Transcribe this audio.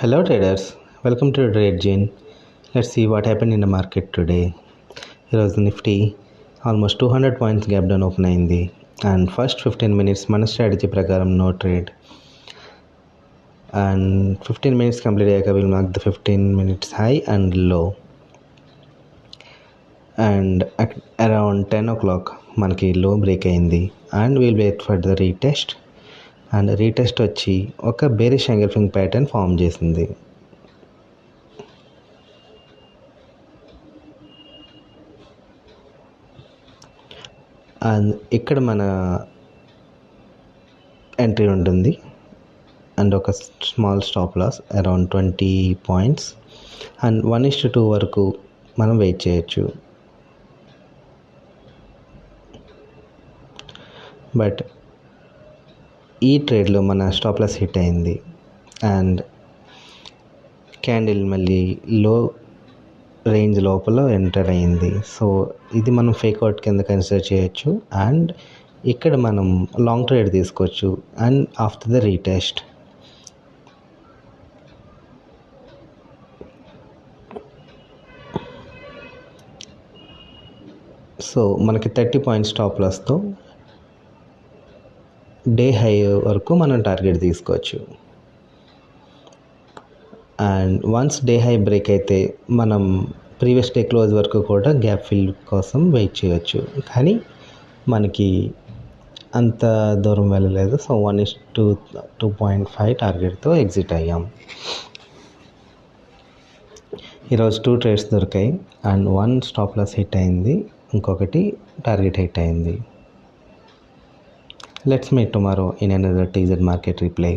Hello traders, welcome to TradeGene. Let's see what happened in the market today. Here was Nifty, almost 200 points gap down open అయింది. And first 15 minutes మన strategy ప్రకారం no trade. And 15 minutes complete అయ్యాక we'll mark the 15 minutes high and low. And at around 10 o'clock మనకి low break అయింది. And we'll wait for the retest. And retest వచ్చి ఒక bearish engulfing pattern form చేసింది. And ఇక్కడ మన entry ఉంటుంది and ఒక small stop loss around 20 points and 1:2 వరకు మనం వెయిట్ చేయొచ్చు. బట్ ఈ ట్రేడ్లో మన స్టాప్ లాస్ హిట్ అయింది అండ్ క్యాండిల్ మళ్ళీ లో రేంజ్ లోపల ఎంటర్ అయింది. సో ఇది మనం ఫేక్ అవుట్ కింద కన్సిడర్ చేయొచ్చు అండ్ ఇక్కడ మనం లాంగ్ ట్రేడ్ తీసుకోవచ్చు. And after the retest so మనకి 30 పాయింట్ స్టాప్ లాస్తో డే హై వరకు మనం టార్గెట్ తీసుకోవచ్చు. And once day high break అయితే మనం ప్రీవియస్ డే క్లోజ్ వరకు కూడా గ్యాప్ ఫిల్ కోసం వెయిట్ చేయొచ్చు. కానీ మనకి అంత దూరం వెళ్ళలేదు. సో 1:2.5 టార్గెట్తో ఎగ్జిట్ అయ్యాం. ఈరోజు 2 ట్రేడ్స్ దొరికాయి అండ్ 1 స్టాప్ లాస్ హిట్ అయింది, ఇంకొకటి టార్గెట్ హిట్ అయింది. Let's meet tomorrow in another TZ Market replay.